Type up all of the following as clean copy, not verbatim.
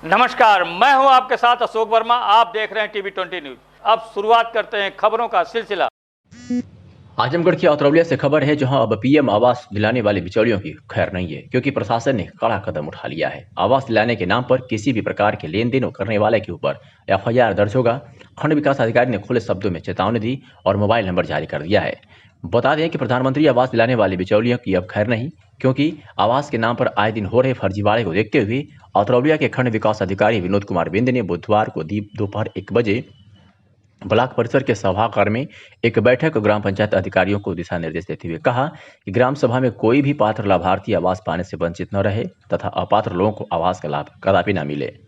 नमस्कार, मैं हूं आपके साथ अशोक वर्मा। आप देख रहे हैं टीवी20 न्यूज। अब शुरुआत करते हैं खबरों का सिलसिला। आजमगढ़ की औतरौलिया से खबर है, जहां अब पीएम आवास दिलाने वाले बिचौलियों की खैर नहीं है, क्योंकि प्रशासन ने कड़ा कदम उठा लिया है। आवास दिलाने के नाम पर किसी भी प्रकार के लेन देन करने वाले के ऊपर एफआईआर दर्ज होगा। खंड विकास अधिकारी ने खुले शब्दों में चेतावनी दी और मोबाइल नंबर जारी कर दिया है। बता दें कि प्रधानमंत्री आवास दिलाने वाले बिचौलियों की अब खैर नहीं, क्योंकि आवास के नाम पर आए दिन हो रहे फर्जीवाड़े को देखते हुए औतरौलिया के खंड विकास अधिकारी विनोद कुमार बिंद ने बुधवार को दोपहर 1 बजे ब्लॉक परिसर के सभागार में एक बैठक ग्राम पंचायत अधिकारियों को दिशा निर्देश देते हुए कहा कि ग्राम सभा में कोई भी पात्र लाभार्थी आवास पाने से वंचित न रहे तथा अपात्र लोगों को आवास का लाभ कदापि न मिले।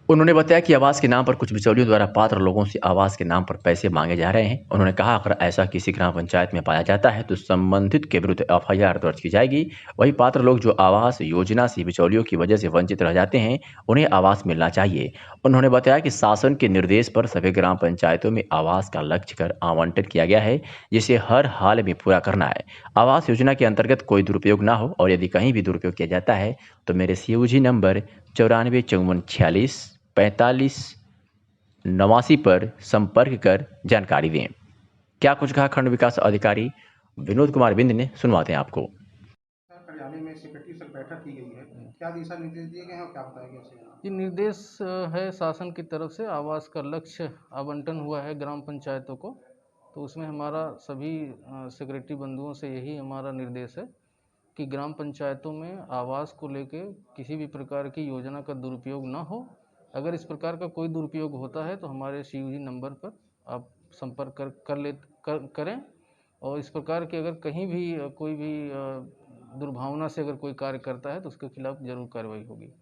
उन्होंने बताया कि आवास के नाम पर कुछ बिचौलियों द्वारा पात्र लोगों से आवास के नाम पर पैसे मांगे जा रहे हैं। उन्होंने कहा, अगर ऐसा किसी ग्राम पंचायत में पाया जाता है तो संबंधित के विरुद्ध एफआईआर दर्ज की जाएगी। वही पात्र लोग जो आवास योजना से बिचौलियों की वजह से वंचित रह जाते हैं, उन्हें आवास मिलना चाहिए। उन्होंने बताया कि शासन के निर्देश पर सभी ग्राम पंचायतों में आवास का लक्ष्य कर आवंटन किया गया है, जिसे हर हाल में पूरा करना है। आवास योजना के अंतर्गत कोई दुरुपयोग ना हो, और यदि कहीं भी दुरुपयोग किया जाता है तो मेरे CUG नंबर 945446 89 पर संपर्क कर जानकारी दें। क्या कुछ कहा खंड विकास अधिकारी विनोद कुमार बिंद ने, सुनवाते हैं आपको। कार्यालय में सेक्रेटरी से बैठक की गई है, क्या दिशा निर्देश दिए गए हैं और क्या बताया गया है? ये निर्देश है शासन की तरफ से। आवास का लक्ष्य आवंटन हुआ है ग्राम पंचायतों को, तो उसमें हमारा सभी सेक्रेटरी बंधुओं से यही हमारा निर्देश है कि ग्राम पंचायतों में आवास को लेके किसी भी प्रकार की योजना का दुरुपयोग ना हो। अगर इस प्रकार का कोई दुरुपयोग होता है तो हमारे CUG नंबर पर आप संपर्क करें, और इस प्रकार की अगर कहीं भी कोई भी दुर्भावना से अगर कोई कार्य करता है तो उसके खिलाफ जरूर कार्रवाई होगी।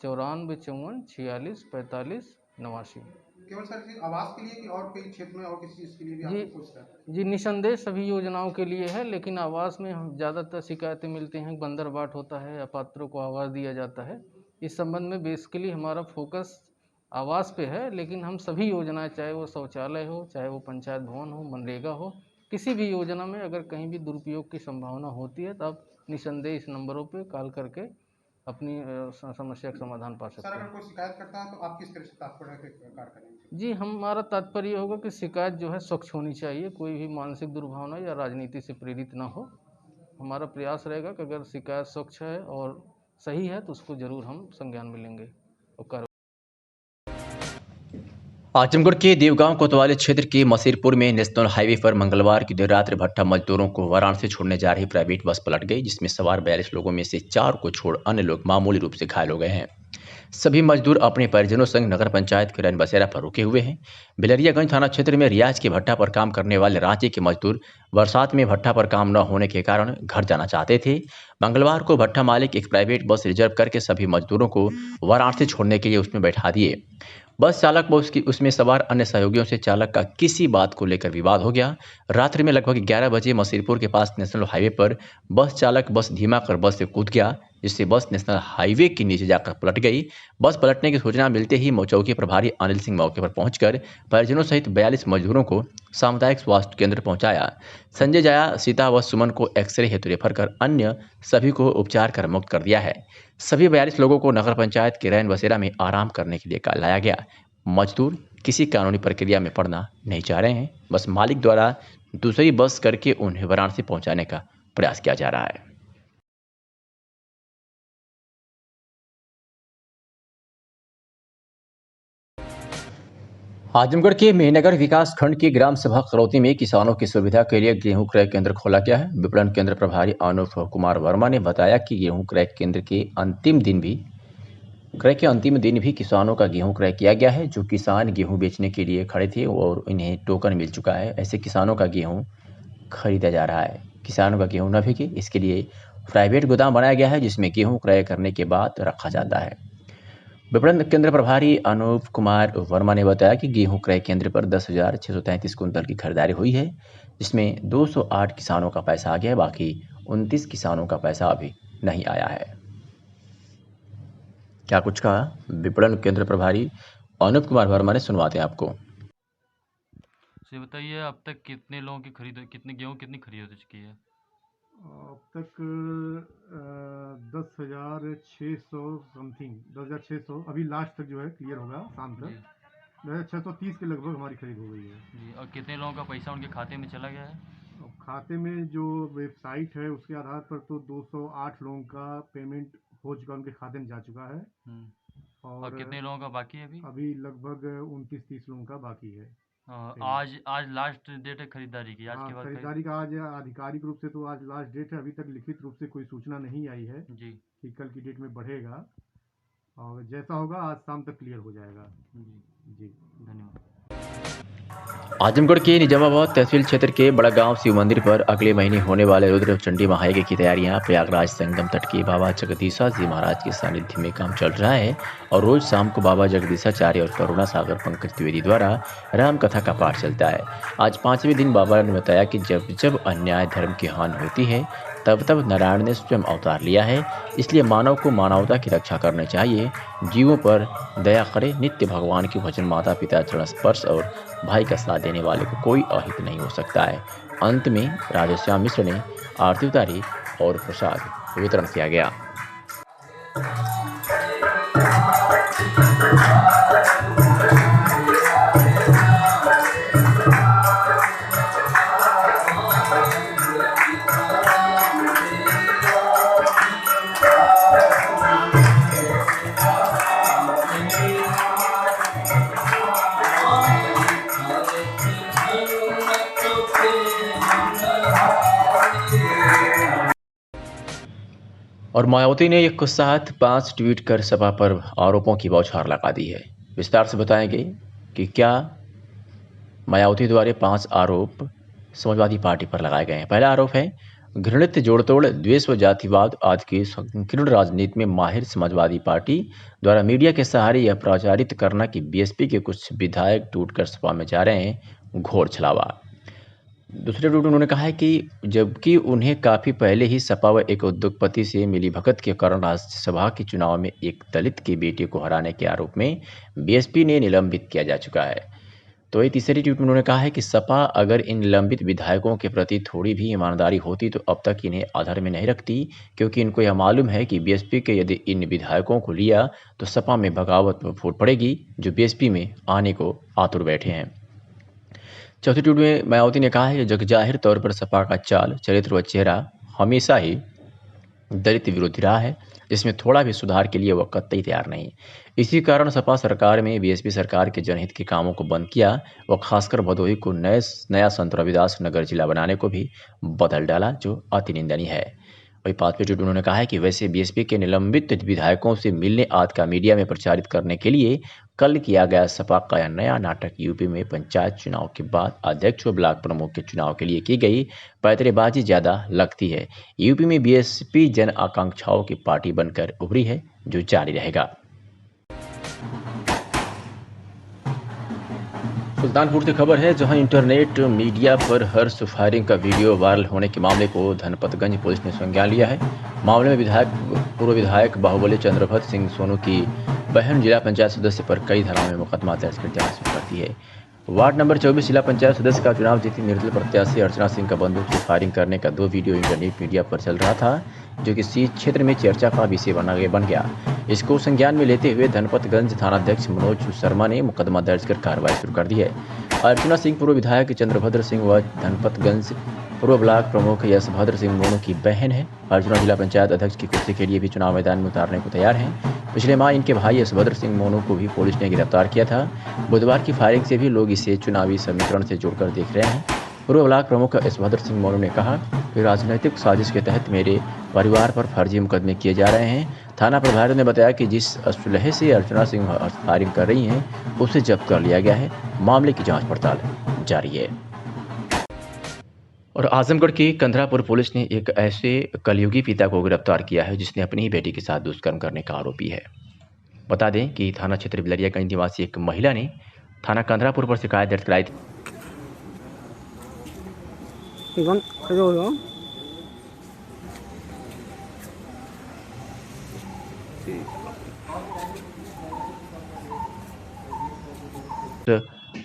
9454464589। केवल सर आवास के लिए कि और कोई क्षेत्र में और किसी चीज़ के लिए भी आपको पूछता है? जी निसंदेह सभी योजनाओं के लिए है, लेकिन आवास में हम ज़्यादातर शिकायतें मिलती हैं, बंदर बाट होता है, अपात्रों को आवास दिया जाता है। इस संबंध में बेसिकली हमारा फोकस आवास पे है, लेकिन हम सभी योजनाएं, चाहे वो शौचालय हो, चाहे वो पंचायत भवन हो, मनरेगा हो, किसी भी योजना में अगर कहीं भी दुरुपयोग की संभावना होती है तो आप निसंदेह इस नंबरों पे कॉल करके अपनी समस्या का समाधान पा सकते सर, अगर हैं। कोई शिकायत करता है तो आप किस तरह से तात्पर्य कार्य करेंगे? जी, हमारा तात्पर्य होगा कि शिकायत जो है स्वच्छ होनी चाहिए, कोई भी मानसिक दुर्भावना या राजनीति से प्रेरित ना हो। हमारा प्रयास रहेगा कि अगर शिकायत स्वच्छ है और सही है तो उसको जरूर हम संज्ञान में लेंगे और कार्रवाई। आजमगढ़ के देवगांव कोतवाली क्षेत्र के मसीरपुर में नेशनल हाईवे पर मंगलवार की देर रात्रि भट्टा मजदूरों को वाराणसी छोड़ने जा रही प्राइवेट बस पलट गई, जिसमें सवार 42 लोगों में से 4 को छोड़ अन्य लोग मामूली रूप से घायल हो गए हैं। सभी मजदूर अपने परिजनों संग नगर पंचायत के रैन बसेरा पर रुके हुए हैं। बिलरियागंज थाना क्षेत्र में रियाज के भट्टा पर काम करने वाले रांची के मजदूर बरसात में भट्टा पर काम न होने के कारण घर जाना चाहते थे। मंगलवार को भट्टा मालिक एक प्राइवेट बस रिजर्व करके सभी मजदूरों को वाराणसी छोड़ने के लिए उसमें बैठा दिए। बस चालक व उसमें सवार अन्य सहयोगियों से चालक का किसी बात को लेकर विवाद हो गया। रात्रि में लगभग 11 बजे मसीरपुर के पास नेशनल हाईवे पर बस चालक बस धीमा कर बस से कूद गया, जिससे बस नेशनल हाईवे के नीचे जाकर पलट गई। बस पलटने की सूचना मिलते ही चौकी प्रभारी अनिल सिंह मौके पर पहुंचकर परिजनों सहित 42 मजदूरों को सामुदायिक स्वास्थ्य केंद्र पहुंचाया। संजय जाया, सीता व सुमन को एक्सरे हेतु रेफर कर अन्य सभी को उपचार कर मुक्त कर दिया है। सभी 42 लोगों को नगर पंचायत के रैन बसेरा में आराम करने के लिए लाया गया। मजदूर किसी कानूनी प्रक्रिया में पड़ना नहीं चाह रहे हैं, बस मालिक द्वारा दूसरी बस करके उन्हें वाराणसी पहुंचाने का प्रयास किया जा रहा है। आजमगढ़ के मेहनगर विकास खंड की ग्राम सभा करौती में किसानों की सुविधा के लिए गेहूं क्रय केंद्र खोला गया है। विपणन केंद्र प्रभारी अनूप कुमार वर्मा ने बताया कि गेहूं क्रय केंद्र के अंतिम दिन भी किसानों का गेहूं क्रय किया गया है। जो किसान गेहूं बेचने के लिए खड़े थे और इन्हें टोकन मिल चुका है, ऐसे किसानों का गेहूं खरीदा जा रहा है। किसानों का गेहूं न बिके, इसके लिए प्राइवेट गोदाम बनाया गया है, जिसमें गेहूं क्रय करने के बाद रखा जाता है। विपणन केंद्र प्रभारी अनूप कुमार वर्मा ने बताया कि गेहूं क्रय केंद्र पर 10,633 कुंतल की खरीदारी हुई है, जिसमें 208 किसानों का पैसा आ गया है, बाकी 29 किसानों का पैसा अभी नहीं आया है। क्या कुछ कहा विपणन केंद्र प्रभारी अनूप कुमार वर्मा ने, सुनवाते हैं आपको। बताइए, अब तक कितने लोगों की कितनी गेहूं कितनी खरीद हो चुकी है? अब तक 10,600 समथिंग, 10,600 अभी लास्ट तक जो है क्लियर होगा शाम जी तक। 10,630 के लगभग हमारी खरीद हो गई है। जी। और कितने लोगों का पैसा उनके खाते में चला गया है? अब खाते में जो वेबसाइट है उसके आधार पर तो 208 लोगों का पेमेंट हो चुका, उनके खाते में जा चुका है। और कितने लोगों का बाकी है अभी? अभी लगभग 29-30 लोगों का बाकी है। आज लास्ट डेट है खरीदारी की, आज हाँ, के बाद खरीदारी का आज आधिकारिक रूप से तो आज लास्ट डेट है। अभी तक लिखित रूप से कोई सूचना नहीं आई है जी कि कल की डेट में बढ़ेगा, और जैसा होगा आज शाम तक क्लियर हो जाएगा। जी, जी, धन्यवाद। आजमगढ़ के निजामाबाद तहसील क्षेत्र के बड़ा गांव शिव मंदिर पर अगले महीने होने वाले रुद्र चंडी महायज्ञ की तैयारियां प्रयागराज संगम तट के बाबा जगदीशा जी महाराज के सानिध्य में काम चल रहा है और रोज शाम को बाबा जगदीशाचार्य और करुणा सागर पंकज द्विवेदी द्वारा राम कथा का पाठ चलता है। आज 5वें दिन बाबा ने बताया कि जब जब अन्याय धर्म की हानि होती है तब तब नारायण ने स्वयं अवतार लिया है, इसलिए मानव को मानवता की रक्षा करनी चाहिए, जीवों पर दया करे, नित्य भगवान के भजन, माता पिता चरण स्पर्श और भाई का साथ देने वाले को कोई अहित नहीं हो सकता है। अंत में राधेश्याम मिश्र ने आरती उतारी और प्रसाद वितरण किया गया। और मायावती ने एक साथ 5 ट्वीट कर सपा पर आरोपों की बौछार लगा दी है। विस्तार से बताएंगे कि क्या मायावती द्वारा 5 आरोप समाजवादी पार्टी पर लगाए गए हैं। पहला आरोप है घृणित जोड़तोड़, द्वेष व जातिवाद आदि की संकीर्ण राजनीति में माहिर समाजवादी पार्टी द्वारा मीडिया के सहारे यह प्रचारित करना कि बीएसपी के कुछ विधायक टूटकर सपा में जा रहे हैं, घोर छलावा। दूसरे ट्वीट में उन्होंने कहा है कि जबकि उन्हें काफ़ी पहले ही सपा व एक उद्योगपति से मिलीभगत के कारण राज्यसभा के चुनाव में एक दलित की बेटी को हराने के आरोप में बीएसपी ने निलंबित किया जा चुका है। तो ये तीसरी ट्वीट में उन्होंने कहा है कि सपा अगर इन निलंबित विधायकों के प्रति थोड़ी भी ईमानदारी होती तो अब तक इन्हें आधार में नहीं रखती, क्योंकि इनको यह मालूम है कि बीएसपी के यदि इन विधायकों को लिया तो सपा में बगावत फूट पड़ेगी, जो बीएसपी में आने को आतुर बैठे हैं। चौथी ट्वीट में मायावती ने कहा है कि जगजाहिर तौर पर सपा का चाल, चरित्र व चेहरा हमेशा ही दलित विरोधी रहा है, जिसमें थोड़ा भी सुधार के लिए वह कतई तैयार नहीं। इसी कारण सपा सरकार में बीएसपी सरकार के जनहित के कामों को बंद किया व खासकर भदोही को नया संत रविदास नगर जिला बनाने को भी बदल डाला, जो अति निंदनीय है। वही 5वें ट्वीट उन्होंने कहा है कि वैसे बीएसपी के निलंबित विधायकों से मिलने आदि का मीडिया में प्रचारित करने के लिए कल किया गया सपा का यह नया नाटक यूपी में पंचायत चुनाव के बाद अध्यक्ष व ब्लॉक प्रमुख के चुनाव के लिए की गई पैतरेबाजी ज्यादा लगती है। यूपी में बीएसपी जन आकांक्षाओं की पार्टी बनकर उभरी है, जो जारी रहेगा। सुल्तानपुर से खबर है, जहां इंटरनेट मीडिया पर हर्ष फायरिंग का वीडियो वायरल होने के मामले को धनपतगंज पुलिस ने संज्ञान लिया है। मामले में पूर्व विधायक बाहुबली चंद्रभद्र सिंह सोनू की बहन जिला पंचायत सदस्य पर कई धाराओं में मुकदमा दर्ज कर जांच शुरू कर दी है। वार्ड नंबर 24 जिला पंचायत सदस्य का चुनाव जीती निर्दलीय प्रत्याशी अर्चना सिंह का बंदूक से फायरिंग करने का 2 वीडियो इंटरनेट मीडिया पर चल रहा था, जो कि इस क्षेत्र में चर्चा का विषय बन गया। इसको संज्ञान में लेते हुए धनपतगंज थानाध्यक्ष मनोज शर्मा ने मुकदमा दर्ज कर कार्रवाई शुरू कर दी है। अर्चना सिंह पूर्व विधायक चंद्रभद्र सिंह व धनपतगंज पूर्व ब्लॉक प्रमुख यशभद्र सिंह मोनू की बहन है। अर्चना जिला पंचायत अध्यक्ष की कुर्सी के लिए भी चुनाव मैदान में उतारने को तैयार हैं। पिछले माह इनके भाई यशभद्र सिंह मोनू को भी पुलिस ने गिरफ्तार किया था। बुधवार की फायरिंग से भी लोग इसे चुनावी समीकरण से जोड़कर देख रहे हैं। पूर्व ब्लॉक प्रमुख यशभद्र सिंह मोनू ने कहा कि राजनीतिक साजिश के तहत मेरे परिवार पर फर्जी मुकदमे किए जा रहे हैं। थाना प्रभारी ने बताया कि जिस असुलहे से अर्चना सिंह फायरिंग कर रही हैं, उसे जब्त कर लिया गया है। मामले की जांच पड़ताल जारी है। और आजमगढ़ की कंधरापुर पुलिस ने एक ऐसे कलयुगी पिता को गिरफ्तार किया है जिसने अपनी ही बेटी के साथ दुष्कर्म करने का आरोपी है। बता दें कि थाना क्षेत्र बिलरियागंज निवासी एक महिला ने थाना कंधरापुर पर शिकायत दर्ज कराई थी।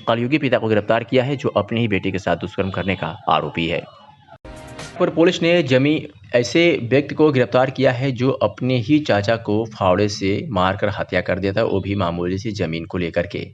कलयुगी पिता को गिरफ्तार किया है, जो अपनी ही बेटी के साथ दुष्कर्म करने का आरोपी है। पर पुलिस ने ऐसे व्यक्ति को गिरफ्तार किया है जो अपने ही चाचा को फावड़े से मारकर हत्या कर दिया था, वो भी मामूली सी जमीन को लेकर के।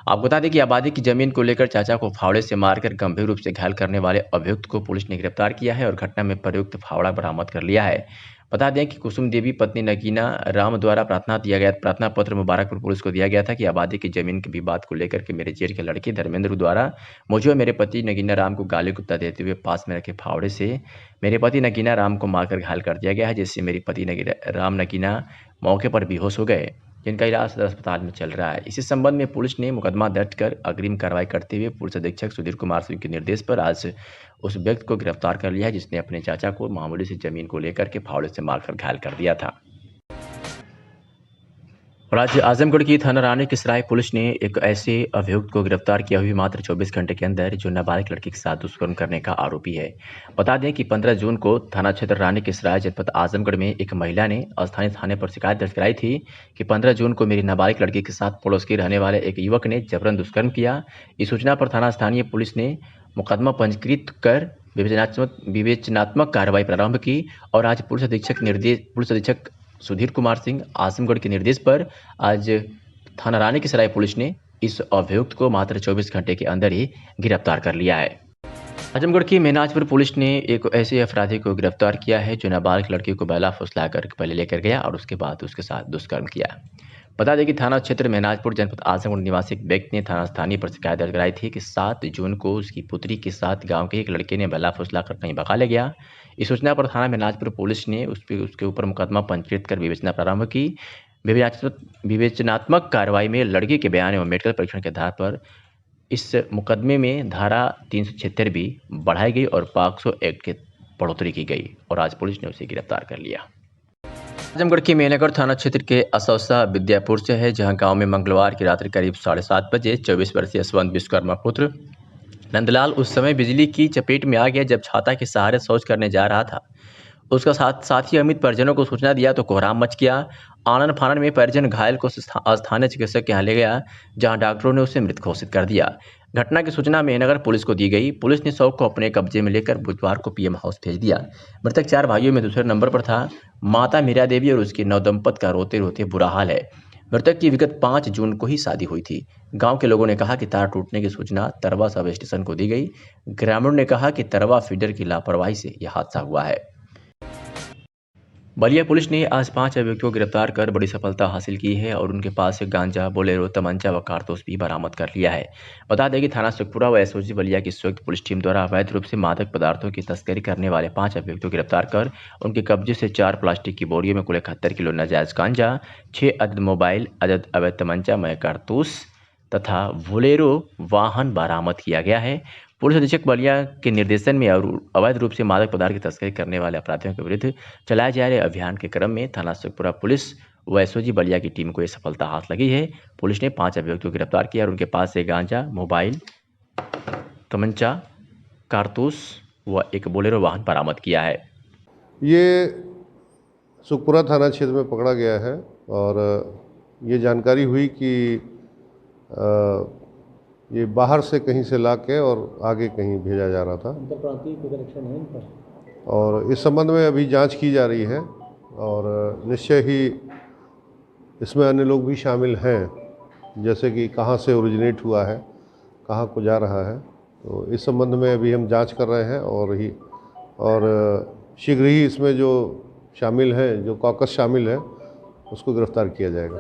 आपको बता दें कि आबादी की जमीन को लेकर चाचा को फावड़े से मारकर गंभीर रूप से घायल करने वाले अभियुक्त को पुलिस ने गिरफ्तार किया है और घटना में प्रयुक्त फावड़ा बरामद कर लिया है। बता दें कि कुसुम देवी पत्नी नगीना राम द्वारा प्रार्थना पत्र मुबारकपुर पुलिस को दिया गया था कि आबादी की जमीन के विवाद को लेकर के मेरे जेठ के लड़के धर्मेंद्र द्वारा मुझे और मेरे पति नगीना राम को गाली गुप्ता देते हुए पास में रखे फावड़े से मेरे पति नगीना राम को मारकर घायल कर दिया गया है, जिससे मेरे पति नगीना मौके पर बेहोश हो गए, जिनका इलाज सदर अस्पताल में चल रहा है। इसी संबंध में पुलिस ने मुकदमा दर्ज कर अग्रिम कार्रवाई करते हुए पुलिस अधीक्षक सुधीर कुमार सिंह के निर्देश पर आज उस व्यक्ति को गिरफ्तार कर लिया है जिसने अपने चाचा को मामूली सी जमीन को लेकर के फावड़े से मारकर घायल कर दिया था। और आज आजमगढ़ की थाना रानी की सराय पुलिस ने एक ऐसे अभियुक्त को गिरफ्तार किया हुई मात्र 24 घंटे के अंदर जो नाबालिग लड़की के साथ दुष्कर्म करने का आरोपी है। बता दें कि 15 जून को थाना क्षेत्र रानी की सराय जनपद आजमगढ़ में एक महिला ने स्थानीय थाने पर शिकायत दर्ज कराई थी कि 15 जून को मेरी नाबालिग लड़की के साथ पड़ोस के रहने वाले एक युवक ने जबरन दुष्कर्म किया। इस सूचना पर थाना स्थानीय पुलिस ने मुकदमा पंजीकृत कर विवेचनात्मक कार्रवाई प्रारंभ की और आज पुलिस अधीक्षक सुधीर कुमार सिंह आजमगढ़ के निर्देश पर आज थाना रानी की सराय पुलिस ने इस अभियुक्त को मात्र 24 घंटे के अंदर ही गिरफ्तार कर लिया है। आजमगढ़ की मेनाजपुर पुलिस ने एक ऐसे अपराधी को गिरफ्तार किया है जो नाबालिग लड़की को बेला फुसलाकर पहले लेकर गया और उसके बाद उसके साथ दुष्कर्म किया। बता दें कि थाना क्षेत्र मेनाजपुर जनपद आजमगढ़ निवासी एक व्यक्ति ने थाना स्थानीय पर शिकायत दर्ज कराई थी कि 7 जून को उसकी पुत्री के साथ गांव के एक लड़के ने बेला फुसलाकर कहीं भगा ले गया। इस सूचना पर थाना मेनाजपुर पुलिस ने उसके ऊपर मुकदमा पंजीकृत कर विवेचना प्रारंभ की। विवेचनात्मक कार्रवाई में लड़की के बयान एवं मेडिकल परीक्षण के आधार पर इस मुकदमे में धारा 376 भी बढ़ाई गई और पॉक्सो एक्ट की बढ़ोतरी की गई और आज पुलिस ने उसे गिरफ्तार कर लिया। आजमगढ़ के मेहनगर थाना क्षेत्र के असौसा विद्यापुर से है, जहां गांव में मंगलवार की रात्रि करीब 7:30 बजे 24 वर्षीय यशवंत विश्वकर्मा पुत्र नंदलाल उस समय बिजली की चपेट में आ गया जब छाता के सहारे शौच करने जा रहा था। उसका साथी अमित परिजनों को सूचना दिया तो कोहराम मच गया। आनन फानन में परिजन घायल को स्थानीय चिकित्सक के यहाँ ले गया, जहां डॉक्टरों ने उसे मृत घोषित कर दिया। घटना की सूचना मेहनगर पुलिस को दी गई। पुलिस ने शव को अपने कब्जे में लेकर बुधवार को पीएम हाउस भेज दिया। मृतक 4 भाइयों में दूसरे नंबर पर था। माता मीरा देवी और उसके नवदंपत का रोते रोते बुरा हाल है। मृतक की विगत 5 जून को ही शादी हुई थी। गांव के लोगों ने कहा कि तार टूटने की सूचना तरवा सब स्टेशन को दी गई। ग्रामीणों ने कहा कि तरवा फीडर की लापरवाही से यह हादसा हुआ है। बलिया पुलिस ने आज 5 अभियुक्तों को गिरफ्तार कर बड़ी सफलता हासिल की है और उनके पास से गांजा, बोलेरो, तमंचा व कारतूस भी बरामद कर लिया है। बता दें कि थाना सुखपुरा व एसओजी बलिया की संयुक्त पुलिस टीम द्वारा अवैध रूप से मादक पदार्थों की तस्करी करने वाले 5 अभियुक्तों को गिरफ्तार कर उनके कब्जे से 4 प्लास्टिक की बोरियों में कुल 71 किलो नाजायज गांजा, 6 अदद मोबाइल, अदद अवैध तमंचा मय कारतूस तथा बोलेरो वाहन बरामद किया गया है। पुलिस अधीक्षक बलिया के निर्देशन में और अवैध रूप से मादक पदार्थ की तस्करी करने वाले अपराधियों के विरुद्ध चलाए जा रहे अभियान के क्रम में थाना सुखपुरा पुलिस व एसओजी बलिया की टीम को यह सफलता हाथ लगी है। पुलिस ने 5 अभियुक्तों को गिरफ्तार किया और उनके पास से गांजा, मोबाइल, तमंचा, कारतूस व एक बोलेरो वाहन बरामद किया है। ये सुखपुरा थाना क्षेत्र में पकड़ा गया है और ये जानकारी हुई कि ये बाहर से कहीं से ला के और आगे कहीं भेजा जा रहा था और इस संबंध में अभी जांच की जा रही है और निश्चय ही इसमें अन्य लोग भी शामिल हैं, जैसे कि कहाँ से ओरिजिनेट हुआ है, कहाँ को जा रहा है। तो इस संबंध में अभी हम जांच कर रहे हैं और शीघ्र ही इसमें जो शामिल हैं, जो कॉकस शामिल है, उसको गिरफ्तार किया जाएगा।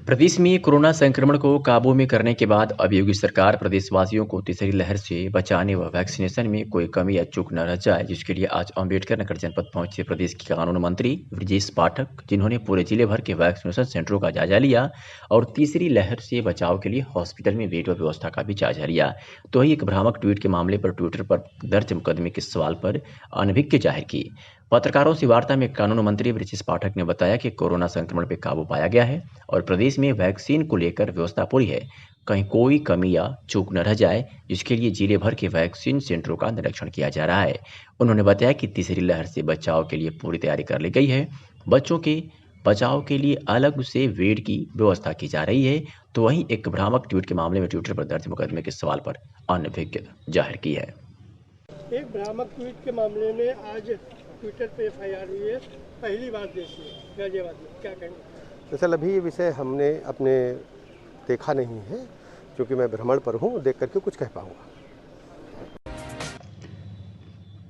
प्रदेश में कोरोना संक्रमण को काबू में करने के बाद अब योगी सरकार प्रदेशवासियों को तीसरी लहर से बचाने व वैक्सीनेशन में कोई कमी या चूक न रह जाए, जिसके लिए आज अम्बेडकर नगर जनपद पहुंचे प्रदेश के कानून मंत्री ब्रजेश पाठक, जिन्होंने पूरे जिले भर के वैक्सीनेशन सेंटरों का जायजा लिया और तीसरी लहर से बचाव के लिए हॉस्पिटल में बेड व व्यवस्था का भी जायजा लिया। तो वही एक भ्रामक ट्वीट के मामले पर ट्विटर पर दर्ज मुकदमे के सवाल पर अनभिज्ञ जाहिर की। पत्रकारों से वार्ता में कानून मंत्री ब्रजेश पाठक ने बताया कि कोरोना संक्रमण पर काबू पाया गया है और प्रदेश में वैक्सीन को लेकर व्यवस्था पूरी है, कहीं कोई कमी या चूक न रह जाए, जिसके लिए जिले भर के वैक्सीन सेंटरों का निरीक्षण किया जा रहा है। उन्होंने बताया कि तीसरी लहर से बचाव के लिए पूरी तैयारी कर ली गई है। बच्चों के बचाव के लिए अलग से बेड की व्यवस्था की जा रही है। तो वहीं एक भ्रामक ट्वीट के मामले में ट्विटर पर दर्ज मुकदमे के सवाल पर अनभिज्ञ जाहिर की है। एक भ्रामक ट्वीट के मामले में आज ट्विटर पे FIR हुई है, पहली बार देश में गाजियाबाद में, क्या कहेंगे? दरअसल अभी ये विषय हमने अपने देखा नहीं है, क्योंकि मैं भ्रमण पर हूँ, देख करके कुछ कह पाऊँगा।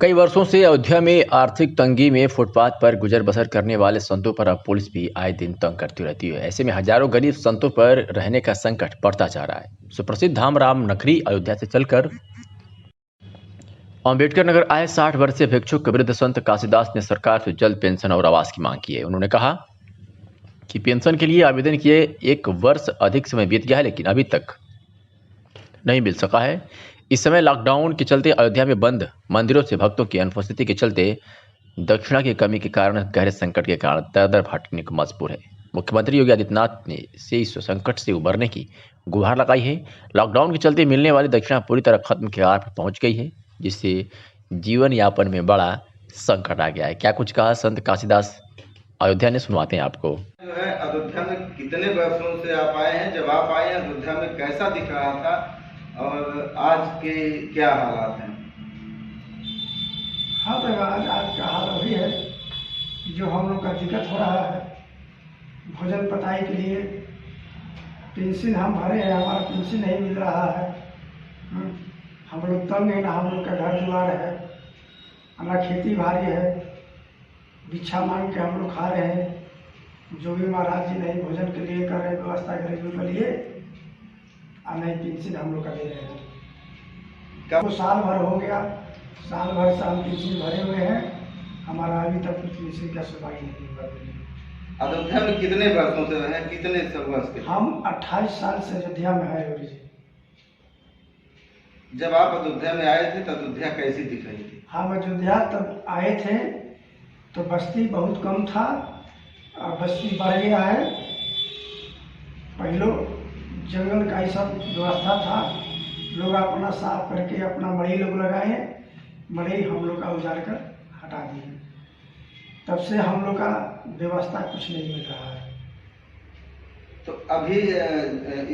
कई वर्षों से अयोध्या में आर्थिक तंगी में फुटपाथ पर गुजर बसर करने वाले संतों पर अब पुलिस भी आए दिन तंग करती रहती है। ऐसे में हजारों गरीब संतों पर रहने का संकट बढ़ता जा रहा है। सुप्रसिद्ध धाम राम नगरी अयोध्या से चलकर अम्बेडकर नगर आए 60 वर्षीय भिक्षुक वृद्ध संत काशीदास ने सरकार से जल्द पेंशन और आवास की मांग की है। उन्होंने कहा कि पेंशन के लिए आवेदन किए 1 वर्ष अधिक समय बीत गया है, लेकिन अभी तक नहीं मिल सका है। इस समय लॉकडाउन के चलते अयोध्या में बंद मंदिरों से भक्तों की अनुपस्थिति के चलते दक्षिणा की कमी के कारण गहरे संकट के कारण दर भटकने को मजबूर है। मुख्यमंत्री योगी आदित्यनाथ ने से इस संकट से उबरने की गुहार लगाई है। लॉकडाउन के चलते मिलने वाली दक्षिणा पूरी तरह खत्म के कगार पर पहुंच गई है, जिससे जीवन यापन में बड़ा संकट आ गया है। क्या कुछ कहा संत काशीदास अयोध्या ने, सुनवाते हैं आपको। जो है अयोध्या में कितने वर्षों से आप आए हैं, जब आप आए हैं अयोध्या में कैसा दिख रहा था और आज के क्या हालात हैं? हाँ, तो आज का हाल वही है जो हम लोग का दिक्कत हो रहा है। भोजन पताई के लिए पेंशन हम भरे हैं, हमारा पेंशन नहीं मिल रहा है। हम लोग तंग है, ना हम लोग का घर द्वार है, ना खेती बाड़ी है, भिक्षा मांग के हम लोग खा रहे हैं। जोगी महाराज जी नहीं भोजन के लिए कर रहे व्यवस्था गरीबों के लिए, और नहीं पेंशन हम लोग का दे रहे हैं। तो साल भर हो गया, साल भर से हम पेंशन भरे हुए हैं, हमारा अभी तक कुछ पेंशन का सुनवाई नहीं हुआ। अयोध्या में कितने वर्षों से रहे, कितने वर्ष के? हम 28 साल से अयोध्या में है। जब आप अयोध्या में आए थे तो अयोध्या कैसी दिख रही थी? हम अयोध्या तब आए थे तो बस्ती बहुत कम था, और बस्ती बढ़ गया है। पहले जंगल का ही सब व्यवस्था था, लोग अपना साफ करके अपना मड़ई लोग लगाए, मड़ई हम लोग का उजाड़ कर हटा दिए। तब से हम लोग का व्यवस्था कुछ नहीं मिल रहा है। तो अभी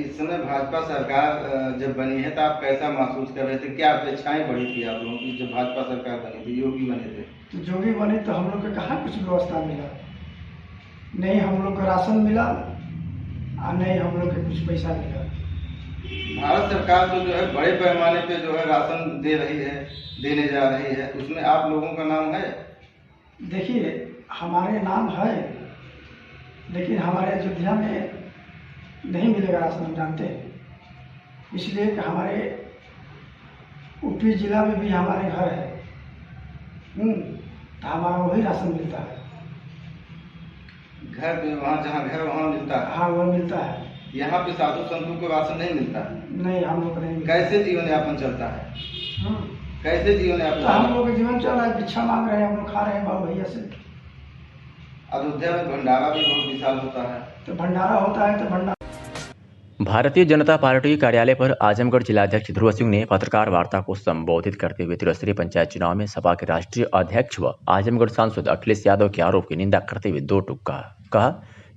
इस समय भाजपा सरकार जब बनी है तो आप कैसा महसूस कर रहे थे, क्या अपेक्षाएं बढ़ी थी आप लोगों की जब भाजपा सरकार बनी थी, योगी बने थे? तो योगी बने तो हम लोग को कहाँ कुछ व्यवस्था मिला, नहीं हम लोग को राशन मिला और नहीं हम लोग को कुछ पैसा मिला। भारत सरकार तो जो है बड़े पैमाने पे जो है राशन दे रही है, देने जा रही है, उसमें आप लोगों का नाम है? देखिए, हमारे नाम है, लेकिन हमारे अयोध्या में नहीं मिलेगा राशन, हम जानते हैं। इसलिए कि हमारे यूपी जिला में भी हमारे घर है, तो हमारा वही राशन मिलता है। घर पे वहाँ जहाँ घर वहाँ मिलता है? हाँ, वह मिलता है। यहाँ पे साधु संतों को राशन नहीं मिलता है? नहीं, हम लोग को नहीं मिलता। कैसे जीवन यापन चलता है? कैसे जीवन यापन? तो हम लोग का जीवन चल रहा है, भिक्षा मांग रहे हैं, हम लोग खा रहे हैं बाबू भैया से। अयोध्या में भंडारा भी बहुत विशाल होता है। तो भंडारा होता है तो भंडारा। भारतीय जनता पार्टी कार्यालय पर आजमगढ़ जिलाध्यक्ष ध्रुव सिंह ने पत्रकार वार्ता को संबोधित करते हुए त्रिस्तरीय पंचायत चुनाव में सपा के राष्ट्रीय अध्यक्ष व आजमगढ़ सांसद अखिलेश यादव के आरोप की निंदा करते हुए 2 टूक कहा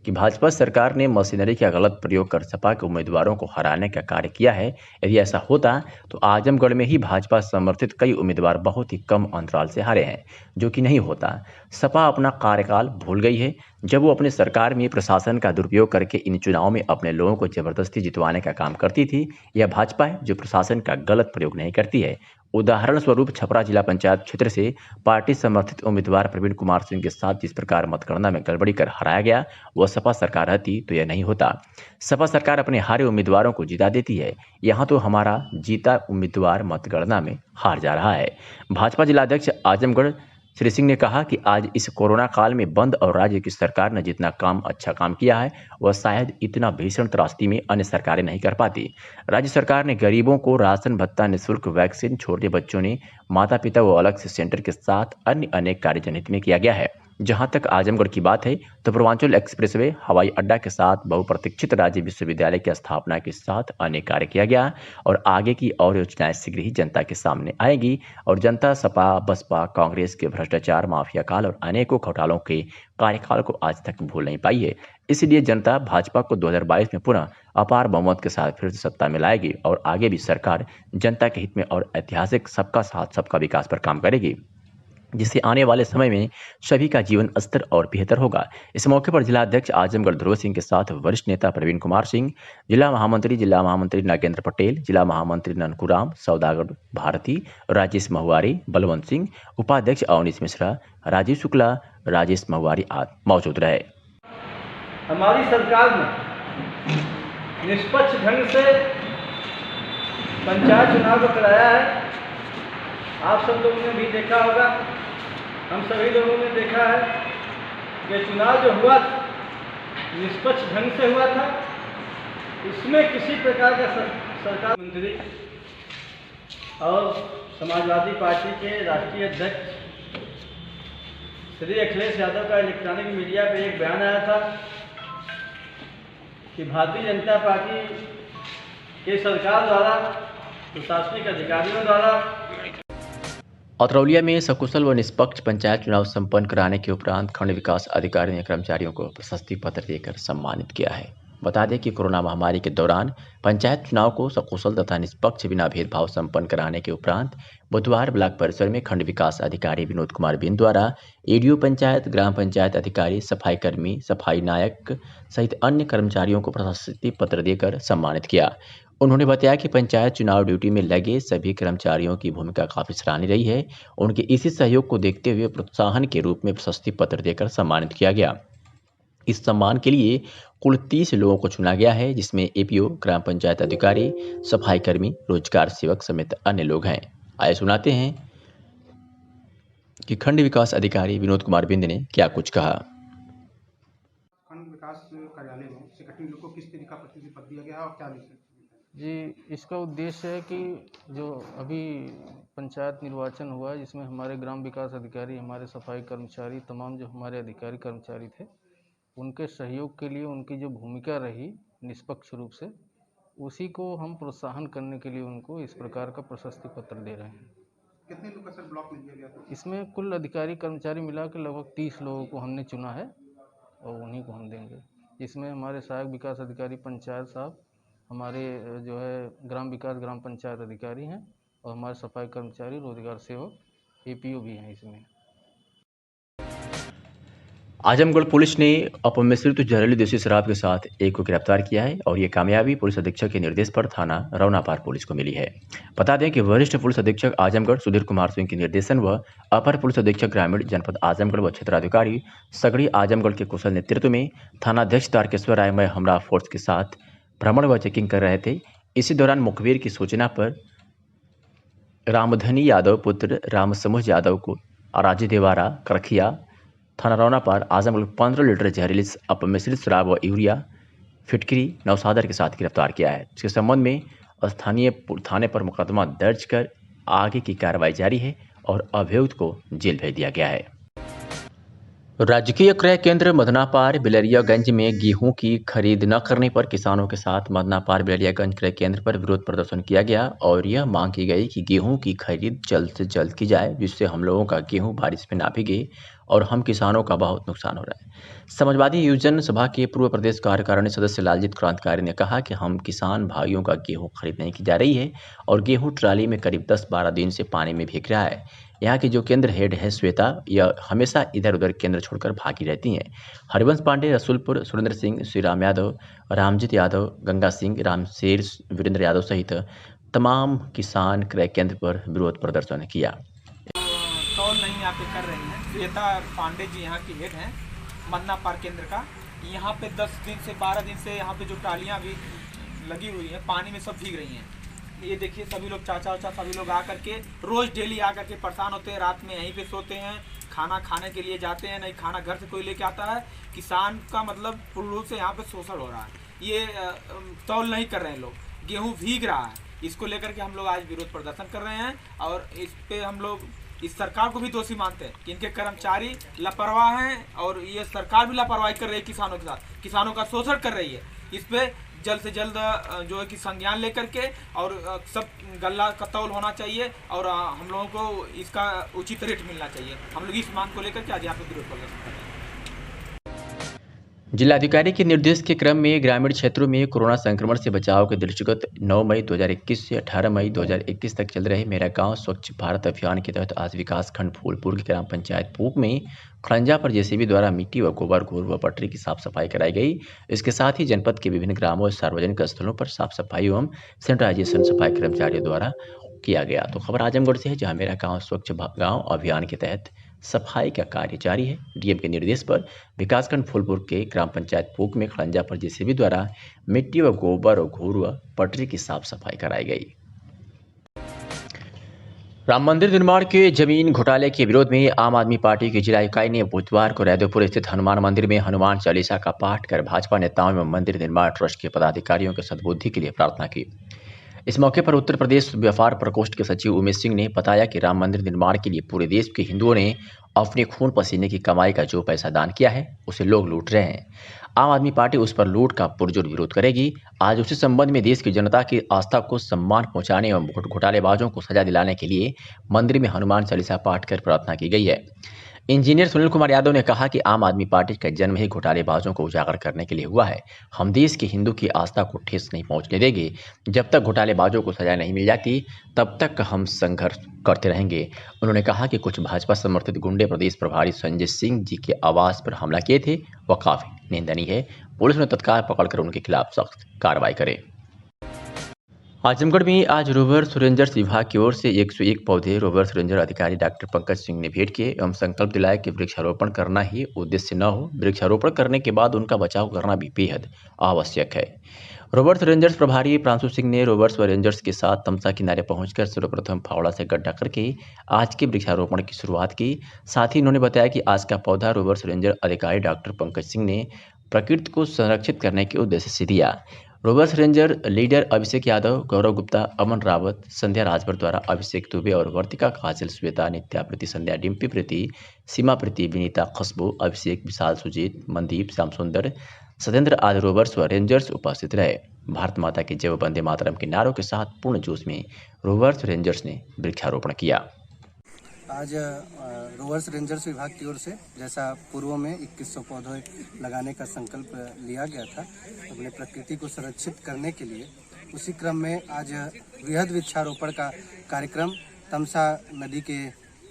कि भाजपा सरकार ने मशीनरी का गलत प्रयोग कर सपा के उम्मीदवारों को हराने का कार्य किया है। यदि ऐसा होता तो आजमगढ़ में ही भाजपा समर्थित कई उम्मीदवार बहुत ही कम अंतराल से हारे हैं, जो कि नहीं होता। सपा अपना कार्यकाल भूल गई है, जब वो अपने सरकार में प्रशासन का दुरुपयोग करके इन चुनावों में अपने लोगों को जबरदस्ती जितवाने का काम करती थी। यह भाजपा है जो प्रशासन का गलत प्रयोग नहीं करती है। उदाहरण स्वरूप छपरा जिला पंचायत क्षेत्र से पार्टी समर्थित उम्मीदवार प्रवीण कुमार सिंह के साथ जिस प्रकार मतगणना में गड़बड़ी कर हराया गया, वह सपा सरकार रहती तो यह नहीं होता। सपा सरकार अपने हारे उम्मीदवारों को जिता देती है, यहाँ तो हमारा जीता उम्मीदवार मतगणना में हार जा रहा है। भाजपा जिलाध्यक्ष आजमगढ़ श्री सिंह ने कहा कि आज इस कोरोना काल में बंद और राज्य की सरकार ने जितना अच्छा काम किया है, वह शायद इतना भीषण त्रासदी में अन्य सरकारें नहीं कर पाती। राज्य सरकार ने गरीबों को राशन भत्ता, निःशुल्क वैक्सीन, छोटे बच्चों ने माता पिता व अलग से सेंटर के साथ अन्य अनेक कार्य जनहित में किया गया है। जहां तक आजमगढ़ की बात है तो पूर्वांचल एक्सप्रेसवे, हवाई अड्डा के साथ बहुप्रतीक्षित राज्य विश्वविद्यालय की स्थापना के साथ अनेक कार्य किया गया और आगे की और योजनाएं शीघ्र ही जनता के सामने आएगी और जनता सपा, बसपा, कांग्रेस के भ्रष्टाचार, माफिया काल और अनेकों घोटालों के कार्यकाल को आज तक भूल नहीं पाई है। इसलिए जनता भाजपा को 2022 में पुनः अपार बहुमत के साथ फिर से सत्ता में लाएगी और आगे भी सरकार जनता के हित में और ऐतिहासिक सबका साथ सबका विकास पर काम करेगी, जिससे आने वाले समय में सभी का जीवन स्तर और बेहतर होगा। इस मौके पर जिला अध्यक्ष आजमगढ़ ध्रुव सिंह के साथ वरिष्ठ नेता प्रवीण कुमार सिंह, जिला महामंत्री नागेंद्र पटेल, जिला महामंत्री ननकुराम, सौदागर भारती, राजेश महुआरी, बलवंत सिंह, उपाध्यक्ष अवनीश मिश्रा, राजीव शुक्ला, राजेश महुआरी आदि मौजूद रहे। हमारी सरकार ने निष्पक्ष ढंग से पंचायत चुनाव को कराया है। आप सब लोगों ने भी देखा होगा, हम सभी लोगों ने देखा है कि चुनाव जो हुआ निष्पक्ष ढंग से हुआ था। इसमें किसी प्रकार का सरकार मंत्री और समाजवादी पार्टी के राष्ट्रीय अध्यक्ष श्री अखिलेश यादव का इलेक्ट्रॉनिक मीडिया पे एक बयान आया था कि भारतीय जनता पार्टी के सरकार द्वारा प्रशासनिक अधिकारियों द्वारा अतरौलिया में सकुशल व निष्पक्ष पंचायत चुनाव संपन्न कराने के उपरांत खंड विकास अधिकारी ने कर्मचारियों को प्रशस्ति पत्र देकर सम्मानित किया है। बता दें कि कोरोना महामारी के दौरान पंचायत चुनाव को सकुशल तथा निष्पक्ष बिना भेदभाव संपन्न कराने के उपरांत बुधवार ब्लॉक परिसर में खंड विकास अधिकारी विनोद कुमार बिंद द्वारा एडीओ पंचायत, ग्राम पंचायत अधिकारी, सफाई कर्मी, सफाई नायक सहित अन्य कर्मचारियों को प्रशस्ति पत्र देकर सम्मानित किया। उन्होंने बताया कि पंचायत चुनाव ड्यूटी में लगे सभी कर्मचारियों की भूमिका काफी सराहनीय रही है। उनके इसी सहयोग को देखते हुए प्रोत्साहन के रूप में प्रशस्ति पत्र देकर सम्मानित किया गया। इस सम्मान के लिए कुल 30 लोगों को चुना गया है, जिसमें एपीओ, ग्राम पंचायत अधिकारी, सफाई कर्मी, रोजगार सेवक समेत अन्य लोग हैं। आइए सुनाते हैं कि खंड विकास अधिकारी विनोद कुमार बिंद ने क्या कुछ कहा। खंड विकास कार्यालय में सेक्रेटरी लोग को किस तरह का प्रशस्ति पत्र दिया गया है और क्या विषय जी, इसका उद्देश्य है कि जो अभी पंचायत निर्वाचन हुआ है, जिसमें हमारे ग्राम विकास अधिकारी, हमारे सफाई कर्मचारी, तमाम जो हमारे अधिकारी कर्मचारी थे, उनके सहयोग के लिए उनकी जो भूमिका रही निष्पक्ष रूप से, उसी को हम प्रोत्साहन करने के लिए उनको इस प्रकार का प्रशस्ति पत्र दे रहे हैं। कितने लोग का सर ब्लॉक में दिया गया था? इसमें कुल अधिकारी कर्मचारी मिला के लगभग 30 लोगों को हमने चुना है और उन्हीं को हम देंगे, जिसमें हमारे सहायक विकास अधिकारी पंचायत साहब, हमारे जो है ग्राम विकास ग्राम पंचायत अधिकारी हैं और हमारे सफाई कर्मचारी, रोजगार सेवक, एपीओ भी हैं। इसमें आजमगढ़ पुलिस ने अपमिश्रित जहरीली देसी शराब के साथ एक को गिरफ्तार किया है और ये कामयाबी पुलिस अधीक्षक के निर्देश पर थाना रौनापार पुलिस को मिली है। बता दें कि वरिष्ठ पुलिस अधीक्षक आजमगढ़ सुधीर कुमार सिंह के निर्देशन व अपर पुलिस अधीक्षक ग्रामीण जनपद आजमगढ़ व क्षेत्राधिकारी सगड़ी आजमगढ़ के कुशल नेतृत्व में थानाध्यक्ष तारकेश्वर राय में हमला फोर्स के साथ भ्रमण व चेकिंग कर रहे थे। इसी दौरान मुखबिर की सूचना पर रामधनी यादव पुत्र राम समूह यादव को अराजी देवारा करखिया थाना रौनापार आजमगढ़ 15 लीटर जहरीली अपमिश्रित शराब व यूरिया फिटकरी नौसादर के साथ गिरफ्तार किया है। इसके संबंध में स्थानीय थाने पर मुकदमा दर्ज कर आगे की कार्रवाई जारी है और अभियुक्त को जेल भेज दिया गया है। राजकीय क्रय केंद्र मदनापार बिलरियागंज में गेहूं की खरीद न करने पर किसानों के साथ मदनापार बिलरियागंज क्रय केंद्र पर विरोध प्रदर्शन किया गया और यह मांग की गई कि गेहूं की खरीद जल्द से जल्द की जाए, जिससे हम लोगों का गेहूं बारिश में ना भीगे और हम किसानों का बहुत नुकसान हो रहा है। समाजवादी युवजन सभा के पूर्व प्रदेश कार्यकारिणी सदस्य लालजीत क्रांतिकारी ने कहा कि हम किसान भाइयों का गेहूं खरीदने की जा रही है और गेहूं ट्राली में करीब 10-12 दिन से पानी में भीग रहा है। यहाँ की जो केंद्र हेड है श्वेता, यह हमेशा इधर उधर केंद्र छोड़कर भागी रहती हैं। हरिवंश पांडे, रसूलपुर, सुरेंद्र सिंह, श्रीराम यादव, रामजीत यादव, गंगा सिंह, रामशेर, वीरेंद्र यादव सहित तमाम किसान क्रय केंद्र पर विरोध प्रदर्शन किया। कॉल नहीं यहाँ पे कर रही हैं। श्वेता पांडे जी यहाँ की हेड हैं मदनापार केंद्र का। यहाँ पे 10 दिन से 12 दिन से यहाँ पे जो टालियाँ भी लगी हुई हैं पानी में सब भीग रही हैं। ये देखिए सभी लोग चाचा वाचा सभी लोग आकर के रोज़ डेली आकर के परेशान होते हैं, रात में यहीं पे सोते हैं, खाना खाने के लिए जाते हैं, नहीं खाना घर से कोई लेके आता है। किसान का मतलब पूर्ण रूप से यहाँ पे शोषण हो रहा है। ये तौल नहीं कर रहे हैं लोग, गेहूँ भीग रहा है। इसको लेकर के हम लोग आज विरोध प्रदर्शन कर रहे हैं और इस पे हम लोग इस सरकार को भी दोषी मानते हैं कि इनके कर्मचारी लापरवाह हैं और ये सरकार भी लापरवाही कर रही है किसानों के साथ, किसानों का शोषण कर रही है। इस पे जल्द से जल्द जो है कि संज्ञान लेकर के और सब गल्ला का तौल होना चाहिए और हम लोगों को इसका उचित रेट मिलना चाहिए। हम लोग इस मांग को लेकर के आज यहाँ पे विरोध प्रदर्शन कर रहे हैं। जिलाधिकारी के निर्देश के क्रम में ग्रामीण क्षेत्रों में कोरोना संक्रमण से बचाव के दृष्टिगत 9 मई 2021 से 18 मई 2021 तक चल रहे मेरा गांव स्वच्छ भारत अभियान के तहत आज विकासखंड फूलपुर की ग्राम पंचायत पूक में खड़ंजा पर जेसीबी द्वारा मिट्टी व गोबर घूर व पटरी की साफ सफाई कराई गई। इसके साथ ही जनपद के विभिन्न ग्रामों और सार्वजनिक स्थलों पर साफ सफाई एवं सैनिटाइजेशन सफाई कर्मचारियों द्वारा किया गया। तो खबर आजमगढ़ से है, जहां मेरा गांव स्वच्छ गांव अभियान के तहत सफाई का कार्य जारी है। डीएम के निर्देश पर विकासखंड फूलपुर के ग्राम पंचायत पूक में खड़ंजा पर जेसीबी द्वारा मिट्टी व गोबर और घूर व पटरी की साफ सफाई कराई गई। राम मंदिर निर्माण के जमीन घोटाले के विरोध में आम आदमी पार्टी की जिला इकाई ने बुधवार को रैदोपुर स्थित हनुमान मंदिर में हनुमान चालीसा का पाठ कर भाजपा नेताओं एवं मंदिर निर्माण ट्रस्ट के पदाधिकारियों के सद्बुद्धि के लिए प्रार्थना की। इस मौके पर उत्तर प्रदेश व्यापार प्रकोष्ठ के सचिव उमेश सिंह ने बताया कि राम मंदिर निर्माण के लिए पूरे देश के हिंदुओं ने अपने खून पसीने की कमाई का जो पैसा दान किया है उसे लोग लूट रहे हैं। आम आदमी पार्टी उस पर लूट का पुरजोर विरोध करेगी। आज उसी संबंध में देश की जनता की आस्था को सम्मान पहुंचाने एवं घोटालेबाजों को सजा दिलाने के लिए मंदिर में हनुमान चालीसा पाठ कर प्रार्थना की गई है। इंजीनियर सुनील कुमार यादव ने कहा कि आम आदमी पार्टी का जन्म ही घोटालेबाजों को उजागर करने के लिए हुआ है। हम देश के हिंदू की आस्था को ठेस नहीं पहुंचने देंगे। जब तक घोटालेबाजों को सजा नहीं मिल जाती तब तक हम संघर्ष करते रहेंगे। उन्होंने कहा कि कुछ भाजपा समर्थित गुंडे प्रदेश प्रभारी संजय सिंह जी के आवास पर हमला किए थे, वह काफी निंदनीय है। पुलिस ने तत्काल पकड़कर उनके खिलाफ सख्त कार्रवाई करे। आजमगढ़ में आज रोवर्स रेंजर्स विभाग की ओर से 101 पौधे रोवर्स रेंजर अधिकारी डॉक्टर पंकज सिंह ने भेंट किए एवं संकल्प दिलाया कि वृक्षारोपण करना ही उद्देश्य न हो, वृक्षारोपण करने के बाद उनका बचाव करना भी बेहद आवश्यक है। रोवर्स रेंजर्स प्रभारी प्रांशु सिंह ने रोवर्स व रेंजर्स के साथ तमसा किनारे पहुंचकर सर्वप्रथम फावड़ा से गड्ढा करके आज के वृक्षारोपण की शुरुआत की। साथ ही उन्होंने बताया कि आज का पौधा रोवर्स रेंजर अधिकारी डॉक्टर पंकज सिंह ने प्रकृति को संरक्षित करने के उद्देश्य से दिया। Rovers ranger leader Abhishek Yadav, गौरव गुप्ता, अमन रावत, संध्या राजभर द्वारा अभिषेक दुबे और वर्तिका काजल, श्वेता, नित्या प्रीति, संध्या, डिम्पी प्रीति, सीमा प्रीति, विनीता, खुशबू, अभिषेक, विशाल, सुजीत, मनदीप, श्याम सुंदर, सत्येंद्र आदि रोवर्स व रेंजर्स उपस्थित रहे। भारत माता के जय वंदे मातरम के नारों के साथ पूर्ण जोश में रोवर्स रेंजर्स ने वृक्षारोपण किया। आज रोवर्स रेंजर्स विभाग की ओर से जैसा पूर्व में 2100 पौधे लगाने का संकल्प लिया गया था अपने प्रकृति को संरक्षित करने के लिए, उसी क्रम में आज वृहद वृक्षारोपण का कार्यक्रम तमसा नदी के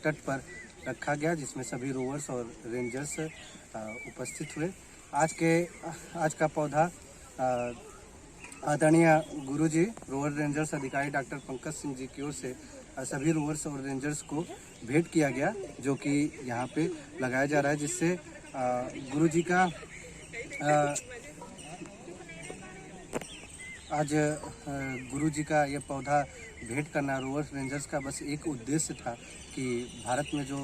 तट पर रखा गया, जिसमें सभी रोवर्स और रेंजर्स उपस्थित हुए। आज का पौधा आदरणीय गुरुजी रोवर रेंजर्स अधिकारी डॉक्टर पंकज सिंह जी की ओर से सभी रोवर्स और रेंजर्स को भेंट किया गया, जो कि यहाँ पे लगाया जा रहा है, जिससे गुरुजी का आज गुरुजी का ये पौधा भेंट करना रोवर्स रेंजर्स का बस एक उद्देश्य था कि भारत में जो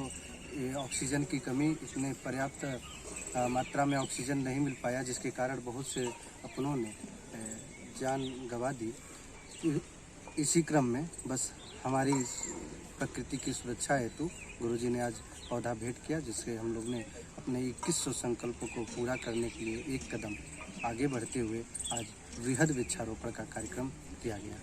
ऑक्सीजन की कमी, इसमें पर्याप्त मात्रा में ऑक्सीजन नहीं मिल पाया, जिसके कारण बहुत से अपनों ने जान गंवा दी। इसी क्रम में बस हमारी प्रकृति की सुरक्षा हेतु गुरुजी ने आज पौधा भेंट किया, जिससे हम लोग ने अपने 2100 संकल्पों को पूरा करने के लिए एक कदम आगे बढ़ते हुए आज वृहद वृक्षारोपण का कार्यक्रम किया गया।